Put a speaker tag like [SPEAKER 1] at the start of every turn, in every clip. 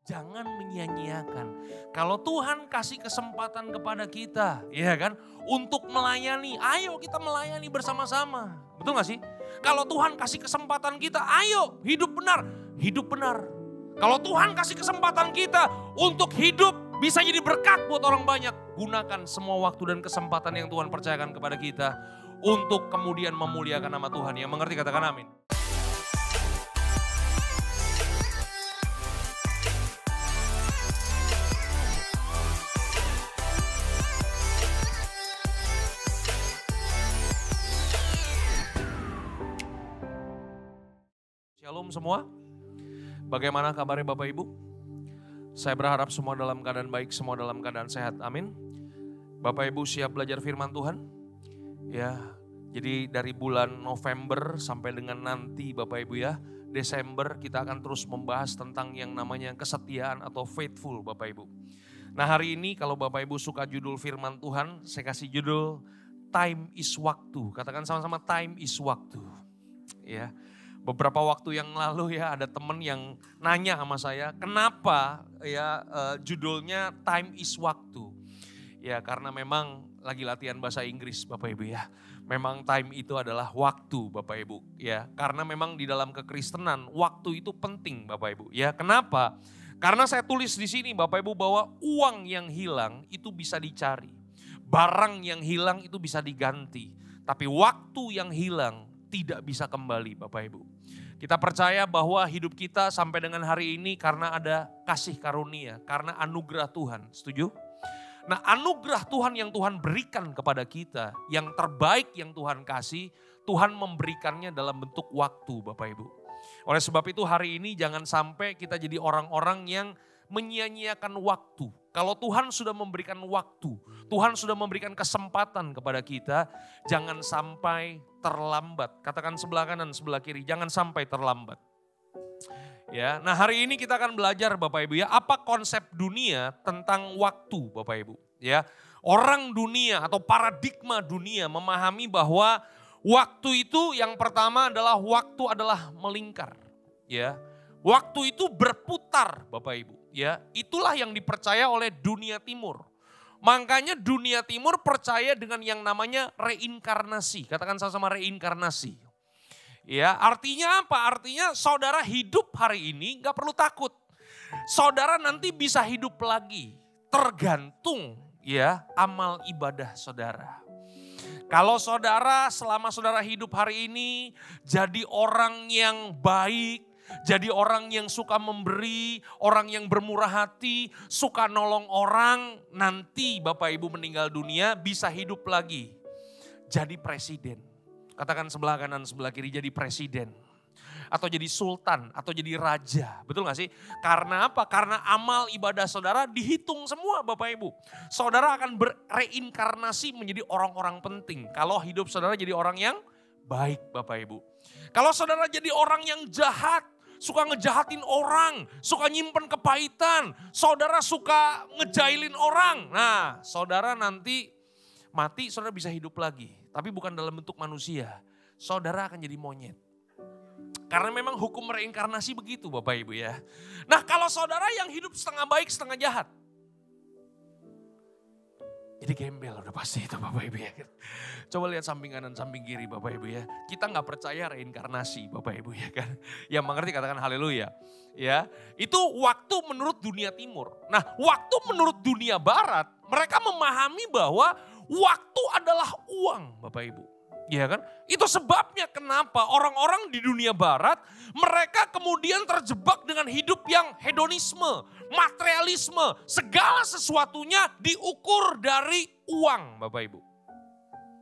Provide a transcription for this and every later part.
[SPEAKER 1] Jangan menyia-nyiakan. Kalau Tuhan kasih kesempatan kepada kita, ya kan, untuk melayani, ayo kita melayani bersama-sama. Betul gak sih? Kalau Tuhan kasih kesempatan kita, ayo hidup benar, hidup benar. Kalau Tuhan kasih kesempatan kita untuk hidup bisa jadi berkat buat orang banyak, gunakan semua waktu dan kesempatan yang Tuhan percayakan kepada kita untuk kemudian memuliakan nama Tuhan. Yang mengerti katakan amin. Shalom semua, bagaimana kabarnya Bapak Ibu? Saya berharap semua dalam keadaan baik, semua dalam keadaan sehat, amin. Bapak Ibu siap belajar firman Tuhan? Ya, jadi dari bulan November sampai dengan nanti Bapak Ibu ya, Desember kita akan terus membahas tentang yang namanya kesetiaan atau faithful Bapak Ibu. Nah hari ini kalau Bapak Ibu suka judul firman Tuhan, saya kasih judul Time is Waktu. Katakan sama-sama time is waktu. Ya. Beberapa waktu yang lalu ya ada teman yang nanya sama saya, kenapa ya judulnya Time is Waktu. Ya karena memang lagi latihan bahasa Inggris Bapak Ibu ya. Memang time itu adalah waktu Bapak Ibu ya. Karena memang di dalam kekristenan waktu itu penting Bapak Ibu ya. Kenapa? Karena saya tulis di sini Bapak Ibu bahwa uang yang hilang itu bisa dicari. Barang yang hilang itu bisa diganti. Tapi waktu yang hilang tidak bisa kembali Bapak Ibu. Kita percaya bahwa hidup kita sampai dengan hari ini karena ada kasih karunia, karena anugerah Tuhan. Setuju? Nah anugerah Tuhan yang Tuhan berikan kepada kita, yang terbaik yang Tuhan kasih, Tuhan memberikannya dalam bentuk waktu Bapak Ibu. Oleh sebab itu hari ini jangan sampai kita jadi orang-orang yang menyia-nyiakan waktu. Kalau Tuhan sudah memberikan waktu, Tuhan sudah memberikan kesempatan kepada kita, jangan sampai terlambat. Katakan sebelah kanan, sebelah kiri, jangan sampai terlambat. Ya, nah hari ini kita akan belajar Bapak Ibu ya, apa konsep dunia tentang waktu Bapak Ibu. Ya, orang dunia atau paradigma dunia memahami bahwa waktu itu yang pertama adalah waktu adalah melingkar. Ya, waktu itu berputar Bapak Ibu. Ya, itulah yang dipercaya oleh dunia timur. Makanya dunia timur percaya dengan yang namanya reinkarnasi. Katakan sama-sama reinkarnasi. Ya, artinya apa? Artinya saudara hidup hari ini gak perlu takut. Saudara nanti bisa hidup lagi. Tergantung ya amal ibadah saudara. Kalau saudara selama saudara hidup hari ini jadi orang yang baik, jadi orang yang suka memberi, orang yang bermurah hati, suka nolong orang, nanti Bapak Ibu meninggal dunia bisa hidup lagi. Jadi presiden. Katakan sebelah kanan, sebelah kiri jadi presiden. Atau jadi sultan, atau jadi raja. Betul gak sih? Karena apa? Karena amal ibadah saudara dihitung semua Bapak Ibu. Saudara akan bereinkarnasi menjadi orang-orang penting. Kalau hidup saudara jadi orang yang baik Bapak Ibu. Kalau saudara jadi orang yang jahat, suka ngejahatin orang, suka nyimpen kepahitan, saudara suka ngejailin orang. Nah, saudara nanti mati, saudara bisa hidup lagi. Tapi bukan dalam bentuk manusia. Saudara akan jadi monyet. Karena memang hukum reinkarnasi begitu Bapak Ibu ya. Nah, kalau saudara yang hidup setengah baik, setengah jahat. Jadi gembel udah pasti itu Bapak Ibu ya. Coba lihat samping kanan, samping kiri Bapak Ibu ya. Kita gak percaya reinkarnasi Bapak Ibu ya kan. Yang mengerti katakan haleluya. Ya, itu waktu menurut dunia timur. Nah waktu menurut dunia barat, mereka memahami bahwa waktu adalah uang Bapak Ibu. Ya kan? Itu sebabnya kenapa orang-orang di dunia barat mereka kemudian terjebak dengan hidup yang hedonisme, materialisme, segala sesuatunya diukur dari uang Bapak Ibu.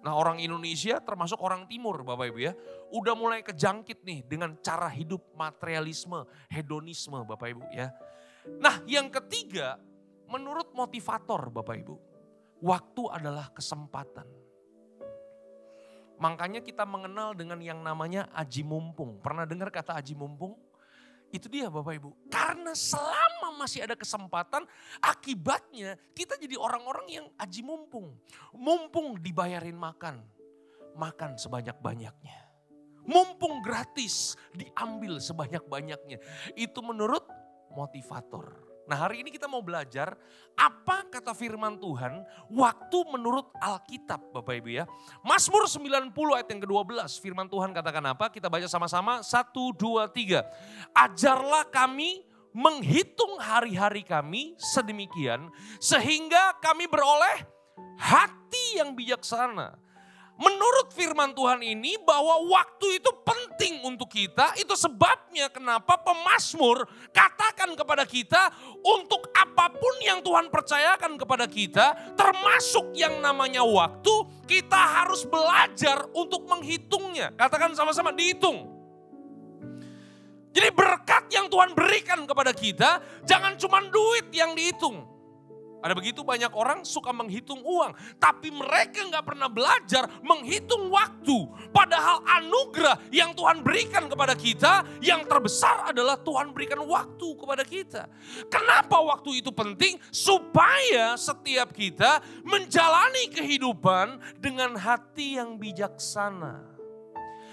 [SPEAKER 1] Nah orang Indonesia termasuk orang timur Bapak Ibu ya, udah mulai kejangkit nih dengan cara hidup materialisme, hedonisme Bapak Ibu ya. Nah yang ketiga menurut motivator Bapak Ibu, waktu adalah kesempatan. Makanya kita mengenal dengan yang namanya aji mumpung. Pernah dengar kata aji mumpung? Itu dia Bapak Ibu. Karena selama masih ada kesempatan, akibatnya kita jadi orang-orang yang aji mumpung. Mumpung dibayarin makan, makan sebanyak-banyaknya. Mumpung gratis, diambil sebanyak-banyaknya. Itu menurut motivator. Nah hari ini kita mau belajar apa kata firman Tuhan waktu menurut Alkitab Bapak Ibu ya. Mazmur 90 ayat yang ke-12 firman Tuhan katakan apa? Kita baca sama-sama 1, 2, 3. Ajarlah kami menghitung hari-hari kami sedemikian sehingga kami beroleh hati yang bijaksana. Menurut firman Tuhan ini bahwa waktu itu penting untuk kita, itu sebabnya kenapa pemazmur katakan kepada kita untuk apapun yang Tuhan percayakan kepada kita, termasuk yang namanya waktu, kita harus belajar untuk menghitungnya. Katakan sama-sama, dihitung. Jadi berkat yang Tuhan berikan kepada kita, jangan cuma duit yang dihitung. Ada begitu banyak orang suka menghitung uang, tapi mereka nggak pernah belajar menghitung waktu. Padahal anugerah yang Tuhan berikan kepada kita, yang terbesar adalah Tuhan berikan waktu kepada kita. Kenapa waktu itu penting? Supaya setiap kita menjalani kehidupan dengan hati yang bijaksana.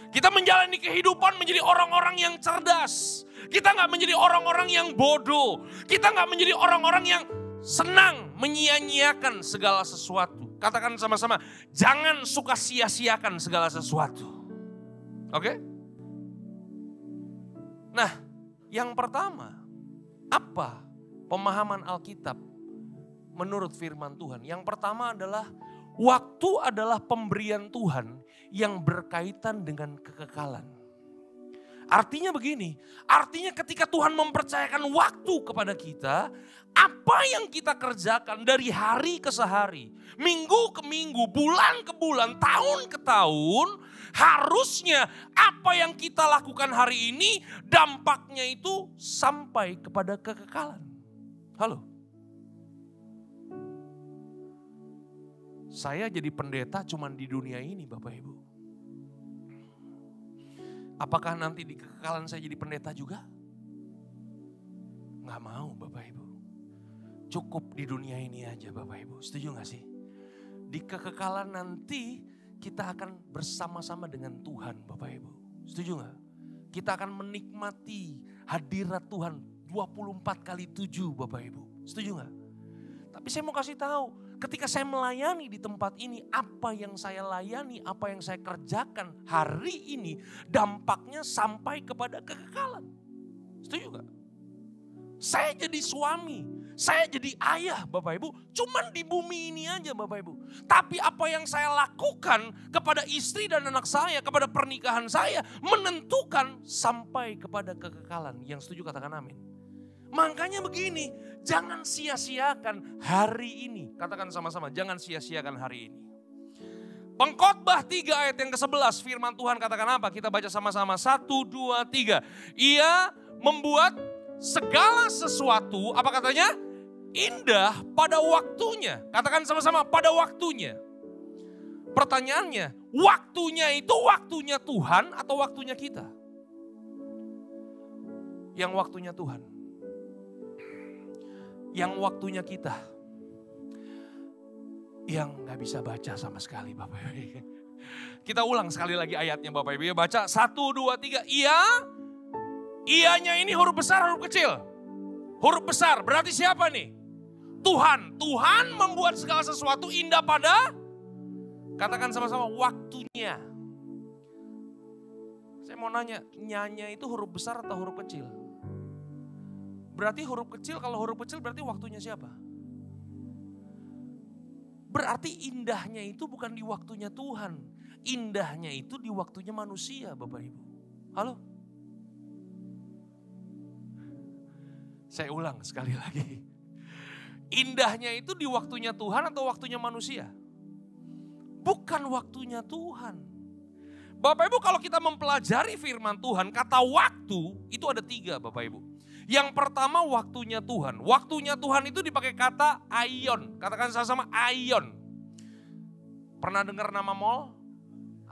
[SPEAKER 1] Kita menjalani kehidupan menjadi orang-orang yang cerdas. Kita nggak menjadi orang-orang yang bodoh. Kita nggak menjadi orang-orang yang senang menyia-nyiakan segala sesuatu. Katakan sama-sama, jangan suka sia-siakan segala sesuatu. Oke? Nah, yang pertama, apa pemahaman Alkitab menurut firman Tuhan? Yang pertama adalah waktu adalah pemberian Tuhan yang berkaitan dengan kekekalan. Artinya begini, artinya ketika Tuhan mempercayakan waktu kepada kita, apa yang kita kerjakan dari hari ke hari, minggu ke minggu, bulan ke bulan, tahun ke tahun, harusnya apa yang kita lakukan hari ini dampaknya itu sampai kepada kekekalan. Halo? Saya jadi pendeta cuman di dunia ini Bapak Ibu. Apakah nanti di kekekalan saya jadi pendeta juga? Nggak mau Bapak Ibu. Cukup di dunia ini aja Bapak Ibu. Setuju gak sih? Di kekekalan nanti kita akan bersama-sama dengan Tuhan Bapak Ibu. Setuju gak? Kita akan menikmati hadirat Tuhan 24/7 Bapak Ibu. Setuju gak? Tapi saya mau kasih tahu, ketika saya melayani di tempat ini, apa yang saya layani, apa yang saya kerjakan hari ini, dampaknya sampai kepada kekekalan. Setuju gak? Saya jadi suami, saya jadi ayah Bapak Ibu, cuman di bumi ini aja Bapak Ibu. Tapi apa yang saya lakukan kepada istri dan anak saya, kepada pernikahan saya, menentukan sampai kepada kekekalan. Yang setuju katakan amin. Makanya begini, jangan sia-siakan hari ini. Katakan sama-sama, jangan sia-siakan hari ini. Pengkhotbah 3 ayat yang ke-11 firman Tuhan katakan apa? Kita baca sama-sama 1, 2, 3. Ia membuat segala sesuatu, apa katanya? Indah pada waktunya. Katakan sama-sama, pada waktunya. Pertanyaannya, waktunya itu waktunya Tuhan atau waktunya kita? Yang waktunya Tuhan. Yang waktunya kita. Yang gak bisa baca sama sekali Bapak Ibu. Kita ulang sekali lagi ayatnya Bapak Ibu. Baca 1, 2, 3. Ianya ini huruf besar, huruf kecil. Huruf besar berarti siapa nih? Tuhan. Tuhan membuat segala sesuatu indah pada, katakan sama-sama, waktunya. Saya mau nanya, nyanya itu huruf besar atau huruf kecil? Berarti huruf kecil, kalau huruf kecil berarti waktunya siapa? Berarti indahnya itu bukan di waktunya Tuhan. Indahnya itu di waktunya manusia Bapak Ibu. Halo? Saya ulang sekali lagi. Indahnya itu di waktunya Tuhan atau waktunya manusia? Bukan waktunya Tuhan. Bapak Ibu kalau kita mempelajari firman Tuhan, kata waktu itu ada 3 Bapak Ibu. Yang pertama waktunya Tuhan. Waktunya Tuhan itu dipakai kata aion. Katakan sama-sama aion. Pernah dengar nama mall?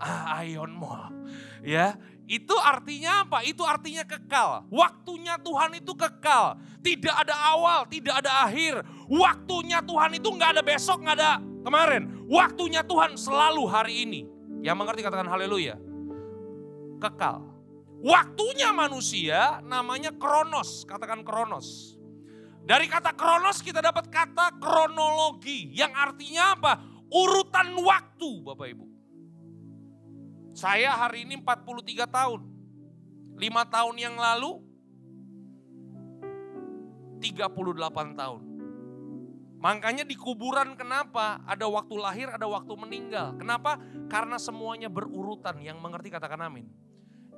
[SPEAKER 1] Aion Mall. Ya, itu artinya apa? Itu artinya kekal. Waktunya Tuhan itu kekal. Tidak ada awal, tidak ada akhir. Waktunya Tuhan itu nggak ada besok, nggak ada kemarin. Waktunya Tuhan selalu hari ini. Yang mengerti katakan haleluya. Kekal. Waktunya manusia namanya kronos, katakan kronos. Dari kata kronos kita dapat kata kronologi. Yang artinya apa? Urutan waktu Bapak Ibu. Saya hari ini 43 tahun. 5 tahun yang lalu 38 tahun. Makanya di kuburan kenapa? Ada waktu lahir, ada waktu meninggal. Kenapa? Karena semuanya berurutan. Yang mengerti katakan amin.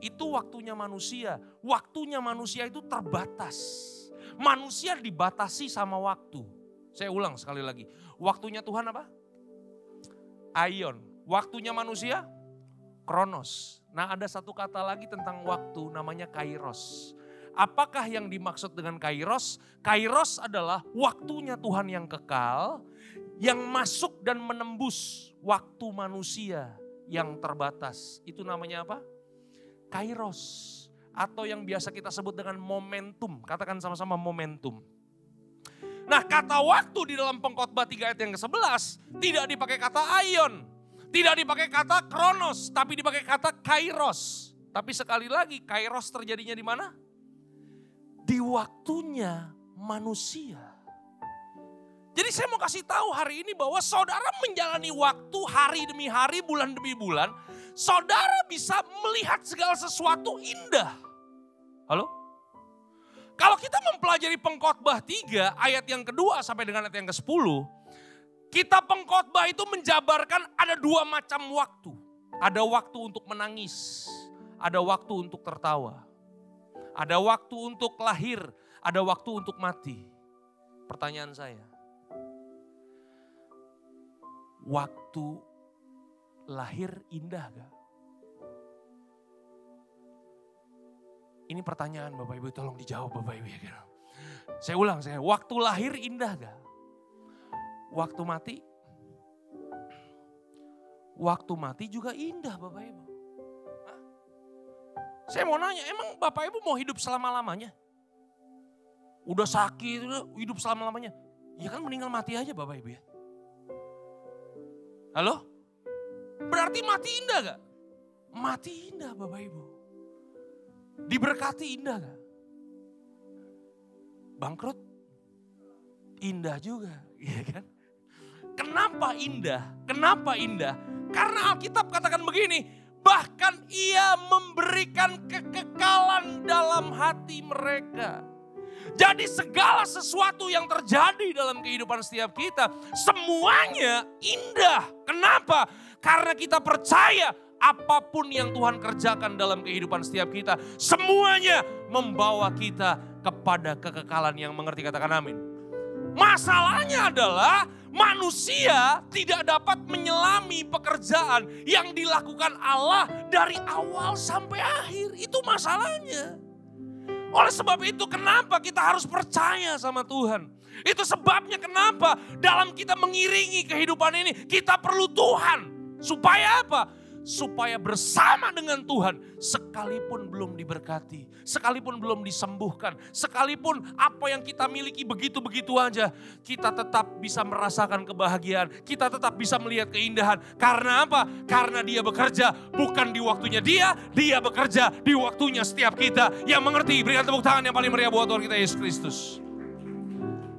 [SPEAKER 1] Itu waktunya manusia. Waktunya manusia itu terbatas. Manusia dibatasi sama waktu. Saya ulang sekali lagi. Waktunya Tuhan apa? Aion. Waktunya manusia? Kronos. Nah ada satu kata lagi tentang waktu namanya kairos. Apakah yang dimaksud dengan kairos? Kairos adalah waktunya Tuhan yang kekal, yang masuk dan menembus waktu manusia yang terbatas. Itu namanya apa? Kairos. Atau yang biasa kita sebut dengan momentum. Katakan sama-sama momentum. Nah kata waktu di dalam Pengkhotbah 3 ayat yang ke-11 tidak dipakai kata aion. Tidak dipakai kata kronos, tapi dipakai kata kairos. Tapi sekali lagi kairos terjadinya di mana? Di waktunya manusia. Jadi saya mau kasih tahu hari ini bahwa saudara menjalani waktu hari demi hari, bulan demi bulan. Saudara bisa melihat segala sesuatu indah. Halo? Kalau kita mempelajari Pengkhotbah 3 ayat yang kedua sampai dengan ayat yang ke-10. Kitab Pengkhotbah itu menjabarkan ada 2 macam waktu. Ada waktu untuk menangis, ada waktu untuk tertawa. Ada waktu untuk lahir, ada waktu untuk mati. Pertanyaan saya, waktu lahir indah gak? Ini pertanyaan Bapak Ibu, tolong dijawab Bapak Ibu. Saya ulang, waktu lahir indah gak? Waktu mati? Waktu mati juga indah Bapak Ibu. Hah? Saya mau nanya, emang Bapak Ibu mau hidup selama-lamanya? Udah sakit, udah hidup selama-lamanya? Ya kan meninggal mati aja Bapak Ibu ya. Halo? Berarti mati indah gak? Mati indah Bapak Ibu. Diberkati indah gak? Bangkrut? Indah juga, ya kan? Kenapa indah? Kenapa indah? Karena Alkitab katakan begini, bahkan ia memberikan kekekalan dalam hati mereka. Jadi segala sesuatu yang terjadi dalam kehidupan setiap kita, semuanya indah. Kenapa? Karena kita percaya apapun yang Tuhan kerjakan dalam kehidupan setiap kita, semuanya membawa kita kepada kekekalan. Yang mengerti katakan amin. Masalahnya adalah manusia tidak dapat menyelami pekerjaan yang dilakukan Allah dari awal sampai akhir. Itu masalahnya. Oleh sebab itu kenapa kita harus percaya sama Tuhan. Itu sebabnya kenapa dalam kita mengiringi kehidupan ini kita perlu Tuhan. Supaya apa? Supaya bersama dengan Tuhan sekalipun belum diberkati, sekalipun belum disembuhkan, sekalipun apa yang kita miliki begitu-begitu aja, kita tetap bisa merasakan kebahagiaan, kita tetap bisa melihat keindahan. Karena apa? Karena Dia bekerja bukan di waktunya Dia bekerja di waktunya setiap kita. Yang mengerti, berikan tepuk tangan yang paling meriah buat Tuhan kita Yesus Kristus.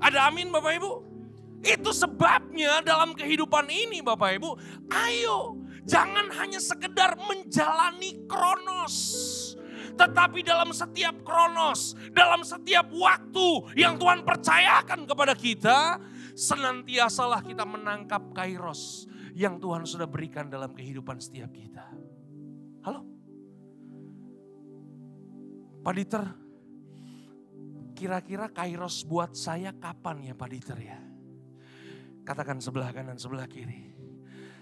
[SPEAKER 1] Ada amin Bapak Ibu? Itu sebabnya dalam kehidupan ini Bapak Ibu, ayo jangan hanya sekedar menjalani kronos. Tetapi dalam setiap kronos, dalam setiap waktu yang Tuhan percayakan kepada kita, senantiasalah kita menangkap kairos yang Tuhan sudah berikan dalam kehidupan setiap kita. Halo? Pak Dieter, kira-kira kairos buat saya kapan ya Pak Dieter ya? Katakan sebelah kanan, sebelah kiri.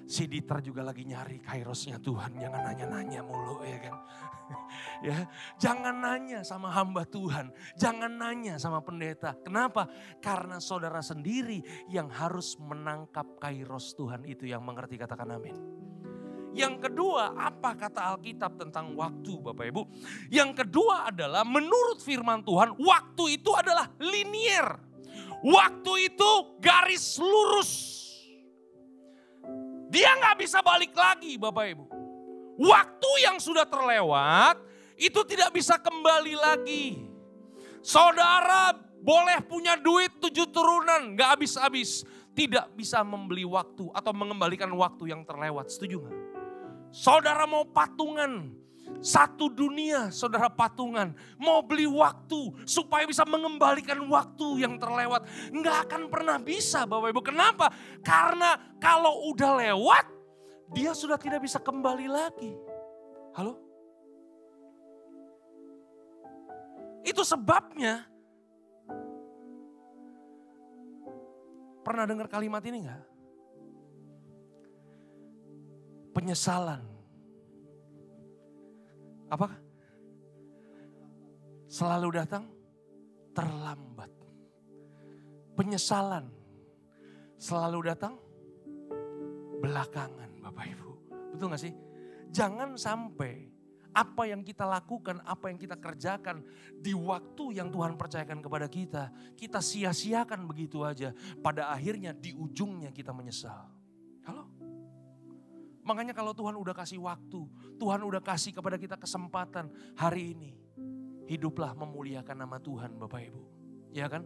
[SPEAKER 1] Si Dieter juga lagi nyari kairosnya Tuhan. Jangan nanya-nanya mulu ya kan. Ya, jangan nanya sama hamba Tuhan. Jangan nanya sama pendeta. Kenapa? Karena saudara sendiri yang harus menangkap kairos Tuhan itu. Yang mengerti katakan amin. Yang kedua, apa kata Alkitab tentang waktu Bapak Ibu? Yang kedua adalah menurut firman Tuhan, waktu itu adalah linier. Waktu itu garis lurus. Dia gak bisa balik lagi Bapak Ibu. Waktu yang sudah terlewat itu tidak bisa kembali lagi. Saudara Boleh punya duit 7 turunan, gak habis-habis. Tidak bisa membeli waktu atau mengembalikan waktu yang terlewat. Setuju gak? Saudara mau patungan, satu dunia saudara patungan. Mau beli waktu supaya bisa mengembalikan waktu yang terlewat. Nggak akan pernah bisa Bapak Ibu. Kenapa? Karena kalau udah lewat, dia sudah tidak bisa kembali lagi. Halo? Itu sebabnya. Pernah dengar kalimat ini nggak? Penyesalan. Apakah? Selalu datang terlambat. Penyesalan selalu datang belakangan Bapak Ibu. Betul gak sih? Jangan sampai apa yang kita lakukan, apa yang kita kerjakan di waktu yang Tuhan percayakan kepada kita sia-siakan begitu aja. Pada akhirnya di ujungnya kita menyesal. Halo? Makanya kalau Tuhan udah kasih waktu, Tuhan udah kasih kepada kita kesempatan hari ini. Hiduplah memuliakan nama Tuhan Bapak Ibu. Ya kan?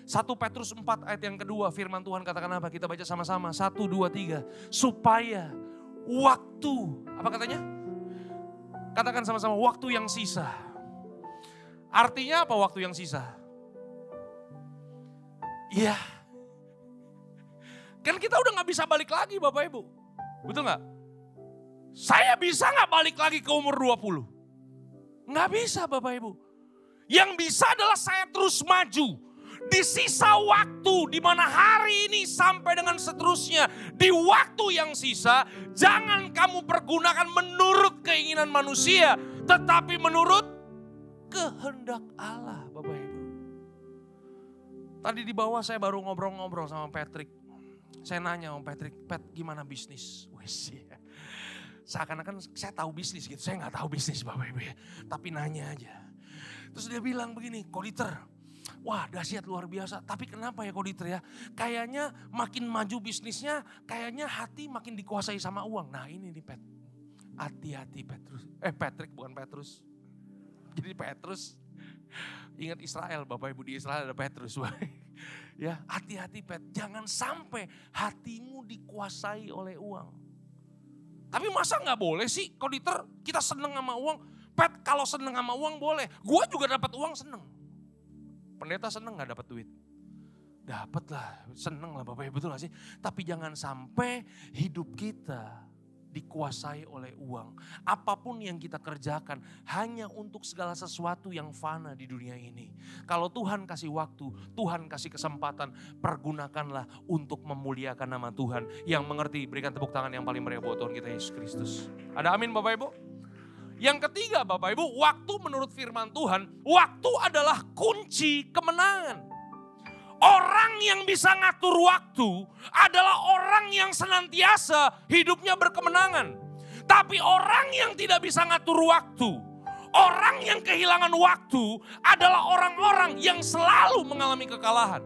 [SPEAKER 1] 1 Petrus 4 ayat yang kedua firman Tuhan katakan apa? Kita baca sama-sama. 1, 2, 3. Supaya waktu, apa katanya? Katakan sama-sama, waktu yang sisa. Artinya apa waktu yang sisa? Iya. Kan kita udah gak bisa balik lagi Bapak Ibu. Betul gak? Saya bisa gak balik lagi ke umur 20? Gak bisa Bapak Ibu. Yang bisa adalah saya terus maju. Di sisa waktu, di mana hari ini sampai dengan seterusnya. Di waktu yang sisa, jangan kamu pergunakan menurut keinginan manusia. Tetapi menurut kehendak Allah Bapak Ibu. Tadi di bawah saya baru ngobrol-ngobrol sama Patrick. Saya nanya sama Patrick, Pat gimana bisnis? Wes ya. Seakan-akan saya tahu bisnis gitu. Saya gak tahu bisnis Bapak Ibu ya. Tapi nanya aja. Terus dia bilang begini, Koditer, wah dahsyat luar biasa. Tapi kenapa ya Koditer ya? Kayaknya makin maju bisnisnya, kayaknya hati makin dikuasai sama uang. Nah ini nih Pat. Hati-hati Petrus. Patrick bukan Petrus. Jadi Petrus, ingat Israel Bapak Ibu, di Israel ada Petrus. Ya, hati-hati Pat. Jangan sampai hatimu dikuasai oleh uang. Tapi masa gak boleh sih Koditer kita seneng sama uang. Pat kalau seneng sama uang boleh. Gua juga dapat uang seneng. Pendeta seneng gak dapat duit? Dapat lah, seneng lah Bapak Ibu, betul gak sih? Tapi jangan sampai hidup kita dikuasai oleh uang. Apapun yang kita kerjakan hanya untuk segala sesuatu yang fana di dunia ini. Kalau Tuhan kasih waktu, Tuhan kasih kesempatan, pergunakanlah untuk memuliakan nama Tuhan. Yang mengerti berikan tepuk tangan yang paling meriah buat Tuhan kita Yesus Kristus. Ada amin Bapak Ibu? Yang ketiga Bapak Ibu, waktu menurut firman Tuhan, waktu adalah kunci kemenangan. Orang yang bisa ngatur waktu adalah orang yang senantiasa hidupnya berkemenangan. Tapi orang yang tidak bisa ngatur waktu, orang yang kehilangan waktu adalah orang-orang yang selalu mengalami kekalahan.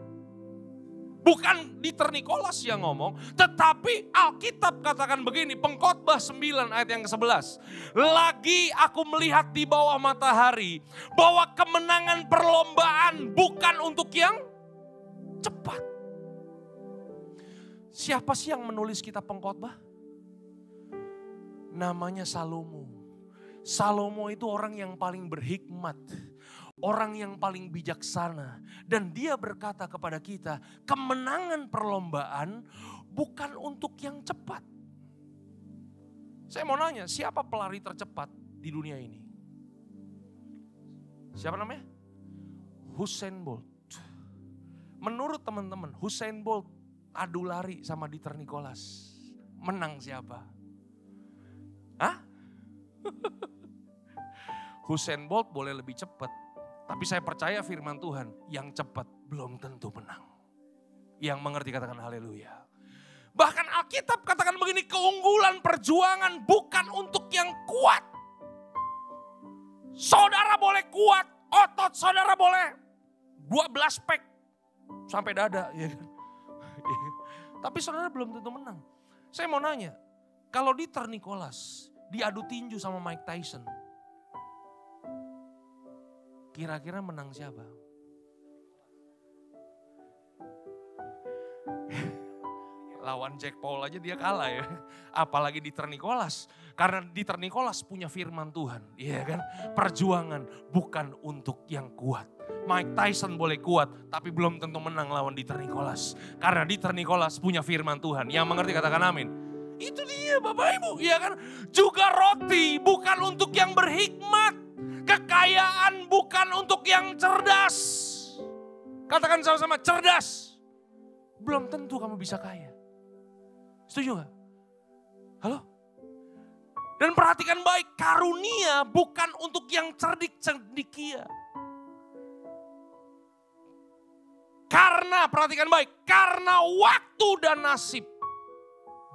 [SPEAKER 1] Bukan Dieter Nicholas yang ngomong, tetapi Alkitab katakan begini, Pengkhotbah 9 ayat yang ke-11. Lagi aku melihat di bawah matahari bahwa kemenangan perlombaan bukan untuk yang cepat. Siapa sih yang menulis kitab Pengkhotbah? Namanya Salomo. Salomo itu orang yang paling berhikmat. Orang yang paling bijaksana. Dan dia berkata kepada kita, kemenangan perlombaan bukan untuk yang cepat. Saya mau nanya, siapa pelari tercepat di dunia ini? Siapa namanya? Usain Bolt. Menurut teman-teman, Usain Bolt adu lari sama Dieter Nicholas. Menang siapa? Hah? Usain Bolt boleh lebih cepat. Tapi saya percaya firman Tuhan, yang cepat belum tentu menang. Yang mengerti katakan haleluya. Bahkan Alkitab katakan begini, keunggulan perjuangan bukan untuk yang kuat. Saudara boleh kuat, otot saudara boleh 12 pack. Sampai dada, ya kan? Tapi saudara belum tentu menang. Saya mau nanya, kalau Dieter Nicholas diadu tinju sama Mike Tyson, kira-kira menang siapa? Lawan Jack Paul aja dia kalah ya. Apalagi Dieter Nicholas. Karena Dieter Nicholas punya firman Tuhan. Iya kan? Perjuangan bukan untuk yang kuat. Mike Tyson boleh kuat, tapi belum tentu menang lawan Dieter Nicholas. Karena Dieter Nicholas punya firman Tuhan. Yang mengerti katakan amin. Itu dia Bapak Ibu. Iya kan? Juga roti bukan untuk yang berhikmat. Kekayaan bukan untuk yang cerdas. Katakan sama-sama cerdas. Belum tentu kamu bisa kaya. Setuju gak? Halo? Dan perhatikan baik, karunia bukan untuk yang cerdik-cerdikia. Karena, perhatikan baik, karena waktu dan nasib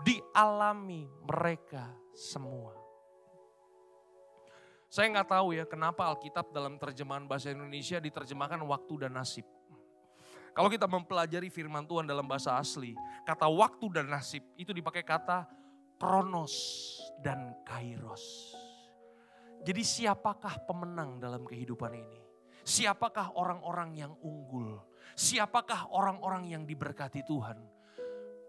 [SPEAKER 1] dialami mereka semua. Saya nggak tahu ya kenapa Alkitab dalam terjemahan bahasa Indonesia diterjemahkan waktu dan nasib. Kalau kita mempelajari firman Tuhan dalam bahasa asli, kata waktu dan nasib itu dipakai kata kronos dan kairos. Jadi siapakah pemenang dalam kehidupan ini? Siapakah orang-orang yang unggul? Siapakah orang-orang yang diberkati Tuhan?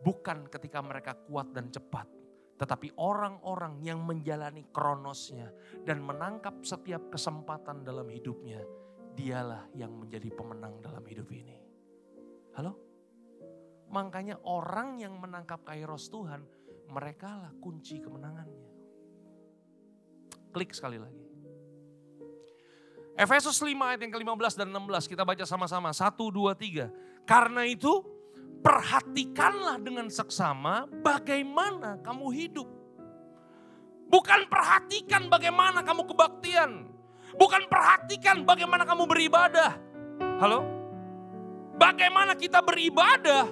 [SPEAKER 1] Bukan ketika mereka kuat dan cepat, tetapi orang-orang yang menjalani kronosnya dan menangkap setiap kesempatan dalam hidupnya, dialah yang menjadi pemenang dalam hidup ini. Halo? Makanya orang yang menangkap kairos Tuhan, merekalah kunci kemenangannya. Klik sekali lagi. Efesus 5 ayat yang ke-15 dan 16 kita baca sama-sama. 1, 2, 3. Karena itu perhatikanlah dengan seksama bagaimana kamu hidup. Bukan perhatikan bagaimana kamu kebaktian. Bukan perhatikan bagaimana kamu beribadah. Halo? Bagaimana kita beribadah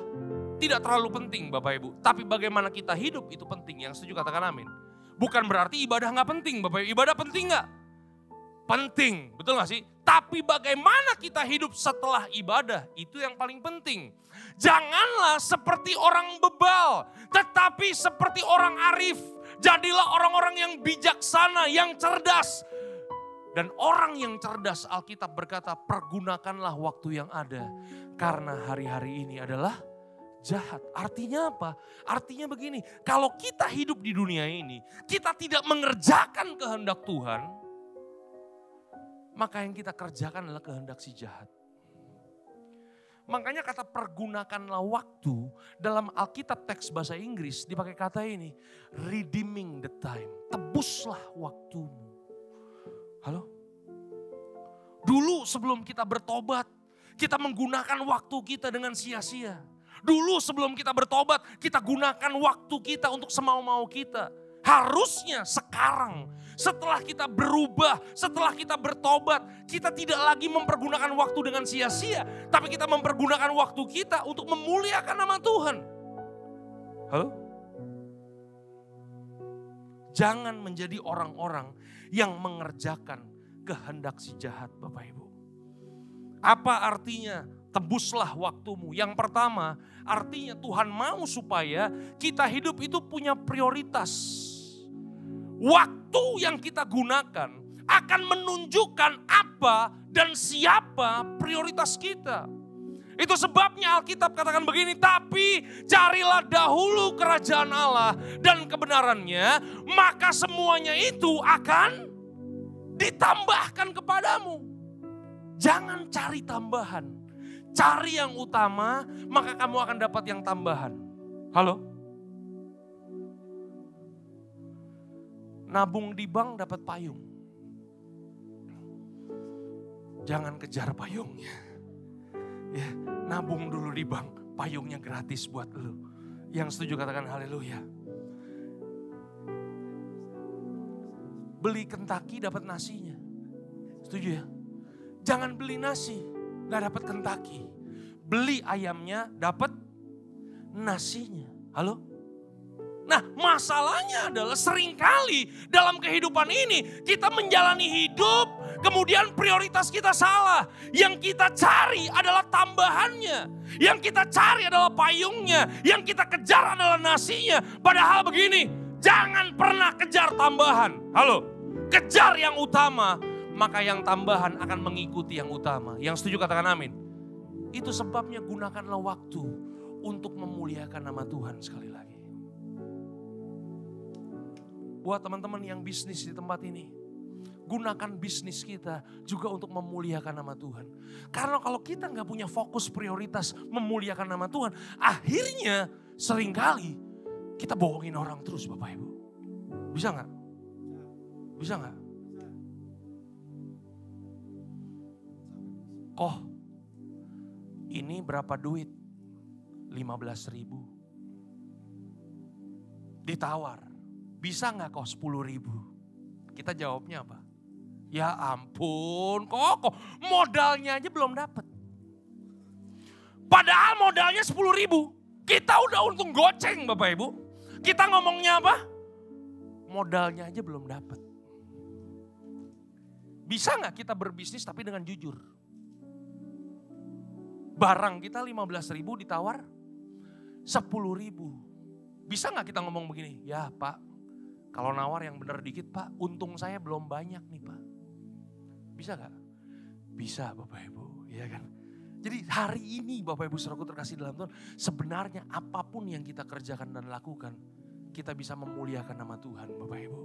[SPEAKER 1] tidak terlalu penting Bapak Ibu. Tapi bagaimana kita hidup itu penting. Yang setuju katakan amin. Bukan berarti ibadah gak penting Bapak Ibu. Ibadah penting gak? Penting, betul gak sih? Tapi bagaimana kita hidup setelah ibadah, itu yang paling penting. Janganlah seperti orang bebal, tetapi seperti orang arif. Jadilah orang-orang yang bijaksana, yang cerdas. Dan orang yang cerdas, Alkitab berkata, pergunakanlah waktu yang ada. Karena hari-hari ini adalah jahat. Artinya apa? Artinya begini, kalau kita hidup di dunia ini, kita tidak mengerjakan kehendak Tuhan, maka yang kita kerjakan adalah kehendak si jahat. Makanya kata pergunakanlah waktu dalam Alkitab teks bahasa Inggris dipakai kata ini. Redeeming the time. Tebuslah waktumu. Halo? Dulu sebelum kita bertobat, kita menggunakan waktu kita dengan sia-sia. Dulu sebelum kita bertobat, kita gunakan waktu kita untuk semau-mau kita. Harusnya sekarang, setelah kita berubah, setelah kita bertobat, kita tidak lagi mempergunakan waktu dengan sia-sia. Tapi kita mempergunakan waktu kita untuk memuliakan nama Tuhan. Halo? Jangan menjadi orang-orang yang mengerjakan kehendak si jahat Bapak Ibu. Apa artinya tebuslah waktumu? Yang pertama artinya Tuhan mau supaya kita hidup itu punya prioritas. Waktu yang kita gunakan akan menunjukkan apa dan siapa prioritas kita. Itu sebabnya Alkitab katakan begini, tapi carilah dahulu kerajaan Allah dan kebenarannya, maka semuanya itu akan ditambahkan kepadamu. Jangan cari tambahan, cari yang utama, maka kamu akan dapat yang tambahan. Halo? Nabung di bank dapat payung. Jangan kejar payungnya. Ya, nabung dulu di bank, payungnya gratis buat lu. Yang setuju katakan haleluya. Beli Kentucky dapat nasinya. Setuju ya? Jangan beli nasi, gak dapat Kentucky. Beli ayamnya dapat nasinya. Halo? Nah, masalahnya adalah seringkali dalam kehidupan ini kita menjalani hidup, kemudian prioritas kita salah. Yang kita cari adalah tambahannya. Yang kita cari adalah payungnya. Yang kita kejar adalah nasinya. Padahal begini, jangan pernah kejar tambahan. Halo, kejar yang utama, maka yang tambahan akan mengikuti yang utama. Yang setuju katakan amin. Itu sebabnya gunakanlah waktu untuk memuliakan nama Tuhan sekali lagi. Buat teman-teman yang bisnis di tempat ini, gunakan bisnis kita juga untuk memuliakan nama Tuhan. Karena kalau kita nggak punya fokus prioritas memuliakan nama Tuhan, akhirnya seringkali kita bohongin orang terus Bapak Ibu. Bisa nggak? Bisa nggak? Oh, ini berapa duit? 15.000. Ditawar, bisa nggak kok 10.000? Kita jawabnya apa? Ya ampun, kok modalnya aja belum dapat. Padahal modalnya 10.000. Kita udah untung goceng Bapak Ibu. Kita ngomongnya apa? Modalnya aja belum dapat. Bisa nggak kita berbisnis tapi dengan jujur? Barang kita 15.000 ditawar 10.000. Bisa nggak kita ngomong begini? Ya Pak, kalau nawar yang benar dikit Pak, untung saya belum banyak nih Pak. Bisa nggak? Bisa Bapak Ibu, ya kan? Jadi hari ini Bapak Ibu saudaraku terkasih dalam Tuhan, sebenarnya apapun yang kita kerjakan dan lakukan, kita bisa memuliakan nama Tuhan Bapak Ibu.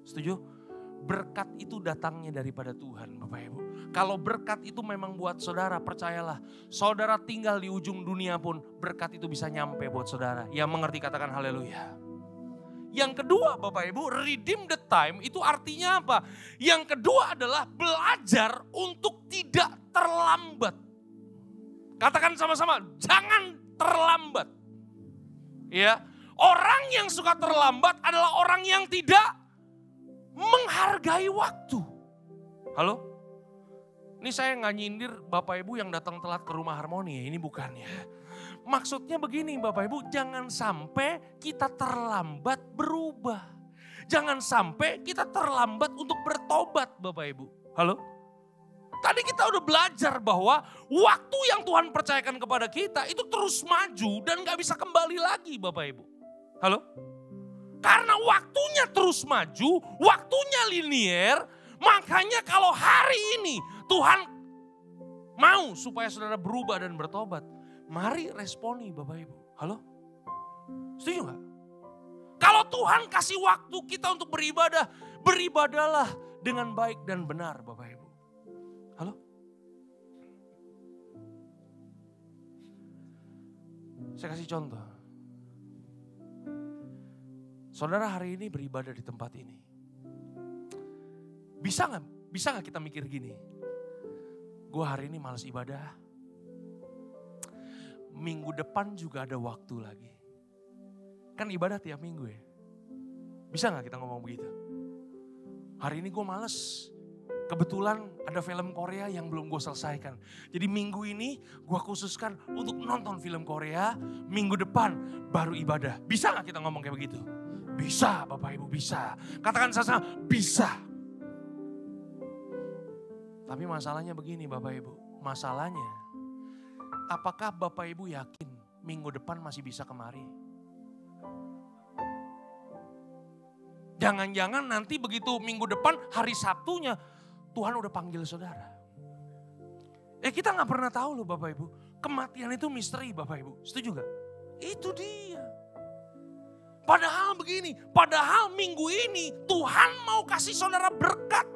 [SPEAKER 1] Setuju? Berkat itu datangnya daripada Tuhan Bapak Ibu. Kalau berkat itu memang buat saudara, percayalah. Saudara tinggal di ujung dunia pun berkat itu bisa nyampe buat saudara. Yang mengerti katakan haleluya. Yang kedua Bapak Ibu, redeem the time itu artinya apa? Yang kedua adalah belajar untuk tidak terlambat. Katakan sama-sama, jangan terlambat. Ya, orang yang suka terlambat adalah orang yang tidak menghargai waktu. Halo? Ini saya nggak nyindir Bapak Ibu yang datang telat ke rumah Harmoni, ini bukan ya. Maksudnya begini Bapak Ibu, jangan sampai kita terlambat berubah. Jangan sampai kita terlambat untuk bertobat Bapak Ibu. Halo? Tadi kita udah belajar bahwa waktu yang Tuhan percayakan kepada kita itu terus maju dan gak bisa kembali lagi Bapak Ibu. Halo? Karena waktunya terus maju, waktunya linier, makanya kalau hari ini Tuhan mau supaya saudara berubah dan bertobat, mari responi Bapak Ibu. Halo? Setuju gak? Kalau Tuhan kasih waktu kita untuk beribadah, beribadahlah dengan baik dan benar Bapak Ibu. Halo? Saya kasih contoh. Saudara hari ini beribadah di tempat ini. Bisa gak kita mikir gini? Gue hari ini malas ibadah. Minggu depan juga ada waktu lagi. Kan ibadah tiap minggu ya. Bisa gak kita ngomong begitu? Hari ini gue males. Kebetulan ada film Korea yang belum gue selesaikan. Jadi minggu ini gue khususkan untuk nonton film Korea. Minggu depan baru ibadah. Bisa gak kita ngomong kayak begitu? Bisa Bapak Ibu, bisa. Katakan sama-sama, bisa. Tapi masalahnya begini Bapak Ibu. Masalahnya, apakah Bapak Ibu yakin minggu depan masih bisa kemari? Jangan-jangan nanti begitu minggu depan hari Sabtunya Tuhan udah panggil saudara. Kita gak pernah tahu loh Bapak Ibu. Kematian itu misteri Bapak Ibu. Setuju gak? Itu dia. Padahal begini, padahal minggu ini Tuhan mau kasih saudara berkat.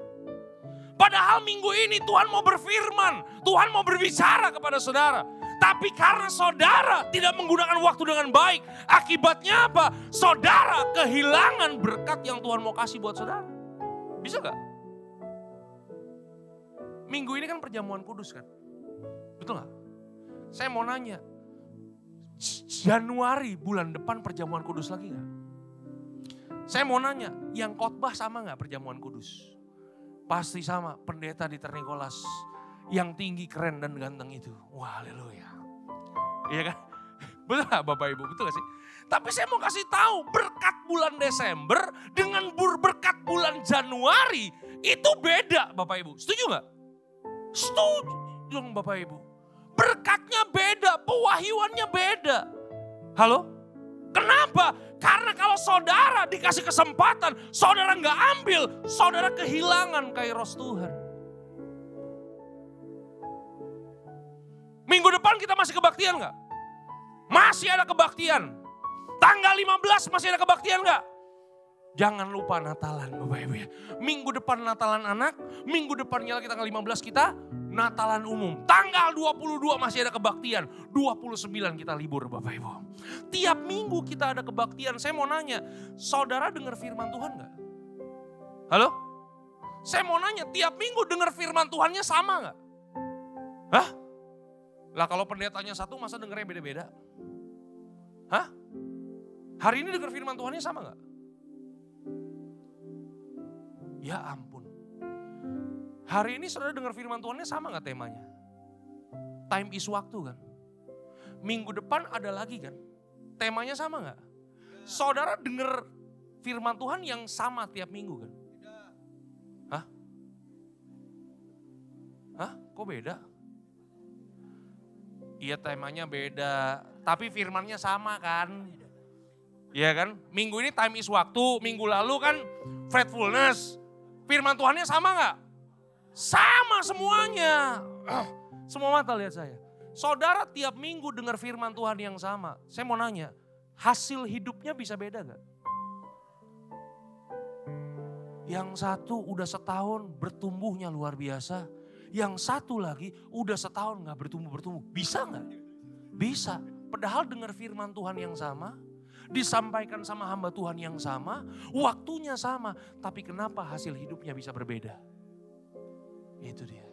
[SPEAKER 1] Padahal minggu ini Tuhan mau berfirman, Tuhan mau berbicara kepada saudara. Tapi karena saudara tidak menggunakan waktu dengan baik, akibatnya apa? Saudara kehilangan berkat yang Tuhan mau kasih buat saudara. Bisa gak? Minggu ini kan perjamuan kudus kan? Betul gak? Saya mau nanya, Januari bulan depan perjamuan kudus lagi gak? Saya mau nanya, yang khotbah sama gak perjamuan kudus? Pasti sama, pendeta di Ternikolas. Yang tinggi, keren dan ganteng itu. Wah haleluya. Iya kan? Betul gak Bapak Ibu? Betul gak sih? Tapi saya mau kasih tahu, berkat bulan Desember dengan berkat bulan Januari itu beda Bapak Ibu. Setuju gak? Setuju dong Bapak Ibu. Berkatnya beda, pewahyuannya beda. Halo? Kenapa? Karena kalau saudara dikasih kesempatan, saudara gak ambil, saudara kehilangan kairos Tuhan. Minggu depan kita masih kebaktian gak? Masih ada kebaktian. Tanggal 15 masih ada kebaktian gak? Jangan lupa Natalan Bapak Ibu ya. Minggu depan Natalan anak, minggu depannya lagi tanggal 15 kita Natalan umum. Tanggal 22 masih ada kebaktian, 29 kita libur Bapak Ibu. Tiap minggu kita ada kebaktian. Saya mau nanya, saudara dengar firman Tuhan gak? Halo? Saya mau nanya, tiap minggu dengar firman Tuhannya sama gak? Hah? Lah kalau pendetanya satu masa dengarnya beda-beda? Hah? Hari ini dengar firman Tuhannya sama gak? Ya ampun. Hari ini saudara dengar firman Tuhannya sama gak temanya? Time is waktu kan? Minggu depan ada lagi kan? Temanya sama gak? Saudara dengar firman Tuhan yang sama tiap minggu kan? Hah? Hah? Kok beda? Iya temanya beda, tapi firmannya sama kan? Iya kan? Minggu ini time is waktu, minggu lalu kan faithfulness. Firman Tuhannya sama gak? Sama semuanya. Semua mata lihat saya. Saudara tiap minggu dengar firman Tuhan yang sama. Saya mau nanya, hasil hidupnya bisa beda gak? Yang satu udah setahun bertumbuhnya luar biasa. Yang satu lagi udah setahun gak bertumbuh-bertumbuh. Bisa gak? Bisa. Padahal dengar firman Tuhan yang sama. Disampaikan sama hamba Tuhan yang sama, waktunya sama, tapi kenapa hasil hidupnya bisa berbeda? Itu dia.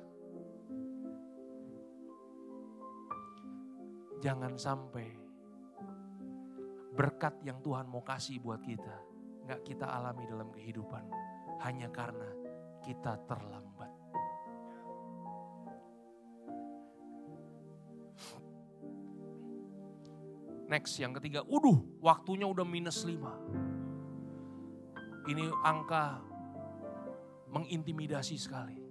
[SPEAKER 1] Jangan sampai berkat yang Tuhan mau kasih buat kita, gak kita alami dalam kehidupan, hanya karena kita terlambat. Next, yang ketiga, waktunya udah -5. Ini angka mengintimidasi sekali.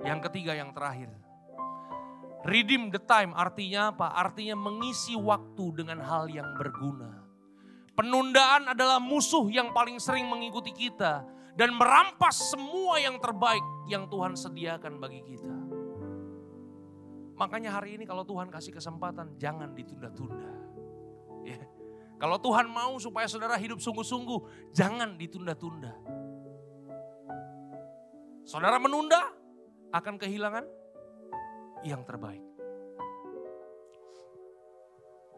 [SPEAKER 1] Yang ketiga, yang terakhir. Redeem the time artinya apa? Artinya mengisi waktu dengan hal yang berguna. Penundaan adalah musuh yang paling sering mengikuti kita. Dan merampas semua yang terbaik yang Tuhan sediakan bagi kita. Makanya hari ini kalau Tuhan kasih kesempatan, jangan ditunda-tunda. Ya. Kalau Tuhan mau supaya saudara hidup sungguh-sungguh, jangan ditunda-tunda. Saudara menunda, akan kehilangan yang terbaik.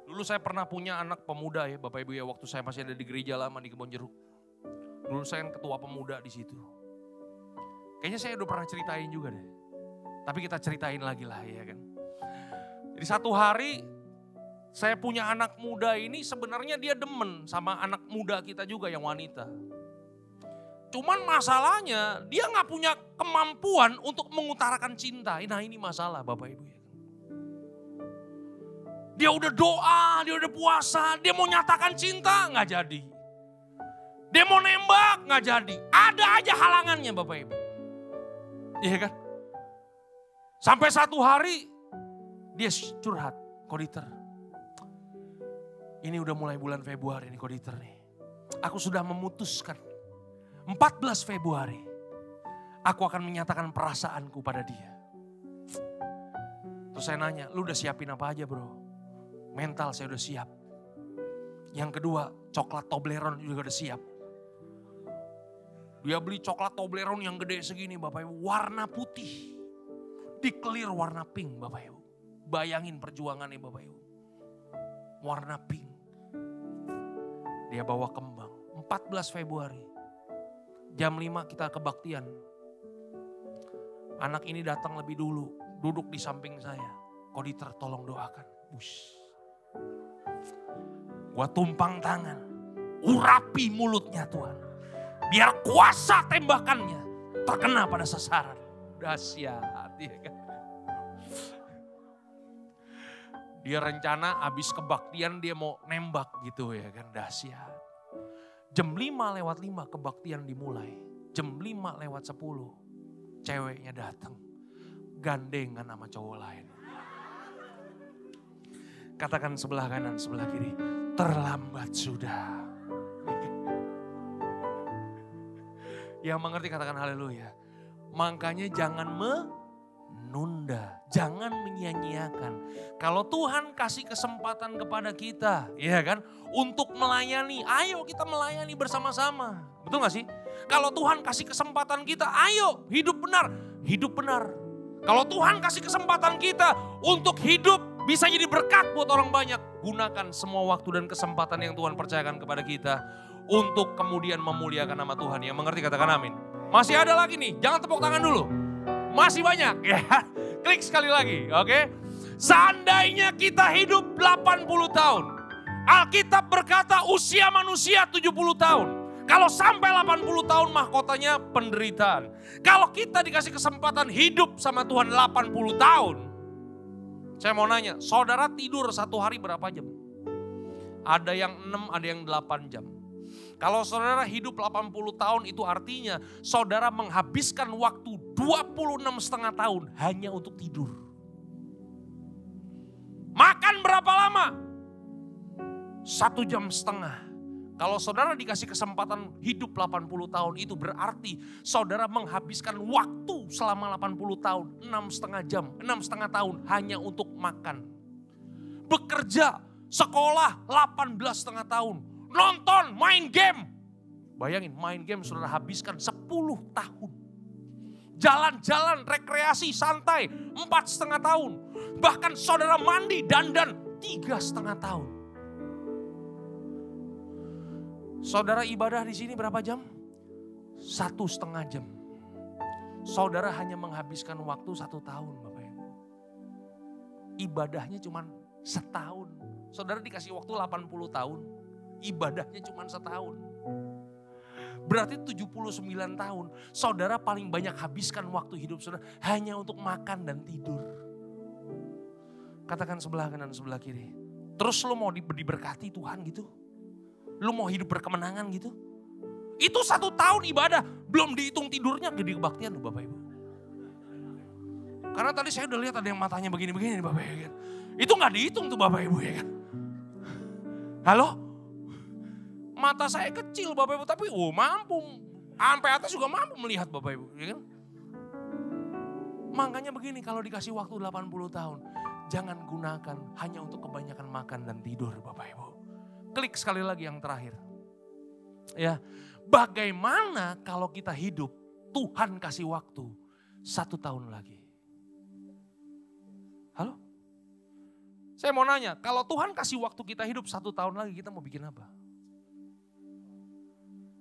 [SPEAKER 1] Dulu saya pernah punya anak pemuda ya Bapak Ibu ya, waktu saya masih ada di gereja lama di Kebonjeruk. Dulu saya kan ketua pemuda di situ. Kayaknya saya udah pernah ceritain juga deh. Tapi kita ceritain lagi lah ya kan. Jadi satu hari saya punya anak muda ini sebenarnya dia demen sama anak muda kita juga yang wanita. Cuman masalahnya dia gak punya kemampuan untuk mengutarakan cinta. Nah ini masalah Bapak Ibu ya. Dia udah doa, dia udah puasa, dia mau nyatakan cinta gak jadi. Dia mau nembak gak jadi. Ada aja halangannya Bapak Ibu. Iya kan? Sampai satu hari dia curhat, Koditer. Ini udah mulai bulan Februari nih Koditer nih. Aku sudah memutuskan 14 Februari aku akan menyatakan perasaanku pada dia. Terus saya nanya, lu udah siapin apa aja bro? Mental saya udah siap. Yang kedua, coklat Toblerone juga udah siap. Dia beli coklat Toblerone yang gede segini Bapak Ibu, warna putih. Di-clear warna pink Bapak Ibu. Bayangin perjuangannya Bapak Ibu. Warna pink. Dia bawa kembang. 14 Februari. Jam 5 kita kebaktian. Anak ini datang lebih dulu. Duduk di samping saya. Koditer tolong doakan. Gua tumpang tangan. Urapi mulutnya Tuhan. Biar kuasa tembakannya terkena pada sasaran. Dahsyat ya kan. Dia rencana abis kebaktian dia mau nembak gitu ya kan, dahsyat. Jam 5:05 kebaktian dimulai. Jam 5:10 ceweknya datang. Gandengan sama cowok lain. Katakan sebelah kanan, sebelah kiri. Terlambat sudah. Yang mengerti katakan haleluya. Makanya jangan nunda. Jangan menyia-nyiakan. Kalau Tuhan kasih kesempatan kepada kita, ya kan, untuk melayani, ayo kita melayani bersama-sama. Betul gak sih? Kalau Tuhan kasih kesempatan kita, ayo hidup benar, hidup benar. Kalau Tuhan kasih kesempatan kita untuk hidup bisa jadi berkat buat orang banyak, gunakan semua waktu dan kesempatan yang Tuhan percayakan kepada kita untuk kemudian memuliakan nama Tuhan. Yang mengerti katakan amin. Masih ada lagi nih, jangan tepuk tangan dulu. Masih banyak ya. Klik sekali lagi, oke? Seandainya kita hidup 80 tahun. Alkitab berkata usia manusia 70 tahun. Kalau sampai 80 tahun mahkotanya penderitaan. Kalau kita dikasih kesempatan hidup sama Tuhan 80 tahun. Saya mau nanya, saudara tidur satu hari berapa jam? Ada yang 6, ada yang 8 jam. Kalau saudara hidup 80 tahun itu artinya saudara menghabiskan waktu 26,5 tahun hanya untuk tidur. Makan berapa lama? 1,5 jam. Kalau saudara dikasih kesempatan hidup 80 tahun itu berarti saudara menghabiskan waktu selama 80 tahun, 6,5 jam, 6,5 tahun hanya untuk makan. Bekerja, sekolah 18,5 tahun. Nonton, main game. Bayangin main game saudara habiskan 10 tahun. Jalan-jalan, rekreasi, santai 4,5 tahun. Bahkan saudara mandi, dandan 3,5 tahun. Saudara ibadah di sini berapa jam? 1,5 jam. Saudara hanya menghabiskan waktu 1 tahun Bapak Ibu. Ibadahnya cuma setahun. Saudara dikasih waktu 80 tahun. Ibadahnya cuma setahun. Berarti 79 tahun. Saudara paling banyak habiskan waktu hidup saudara hanya untuk makan dan tidur. Katakan sebelah kanan sebelah kiri. Terus lu mau diberkati Tuhan gitu? Lu mau hidup berkemenangan gitu? Itu 1 tahun ibadah. Belum dihitung tidurnya gede kebaktian tuh Bapak Ibu. Karena tadi saya udah lihat ada yang matanya begini-begini Bapak Ibu. Itu gak dihitung tuh Bapak Ibu ya kan. Halo? Mata saya kecil Bapak Ibu tapi mampu. Sampai atas juga mampu melihat Bapak Ibu. Ya kan? Makanya begini kalau dikasih waktu 80 tahun. Jangan gunakan hanya untuk kebanyakan makan dan tidur Bapak Ibu. Klik sekali lagi yang terakhir. Ya, bagaimana kalau kita hidup, Tuhan kasih waktu 1 tahun lagi. Halo? Saya mau nanya, kalau Tuhan kasih waktu kita hidup 1 tahun lagi, kita mau bikin apa?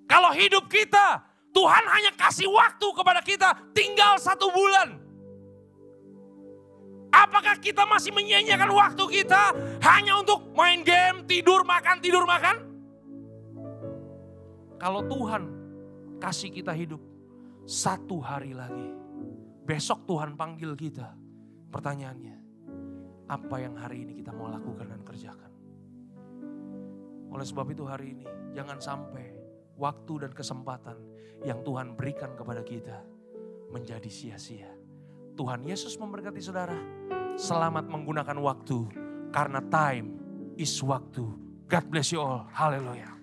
[SPEAKER 1] Kalau hidup kita, Tuhan hanya kasih waktu kepada kita tinggal 1 bulan. Apakah kita masih menyia-nyiakan waktu kita hanya untuk main game, tidur, makan, tidur, makan? Kalau Tuhan kasih kita hidup 1 hari lagi. Besok Tuhan panggil kita. Pertanyaannya, apa yang hari ini kita mau lakukan dan kerjakan? Oleh sebab itu hari ini jangan sampai waktu dan kesempatan yang Tuhan berikan kepada kita menjadi sia-sia. Tuhan Yesus memberkati saudara. Selamat menggunakan waktu. Karena time is waktu. God bless you all. Haleluya.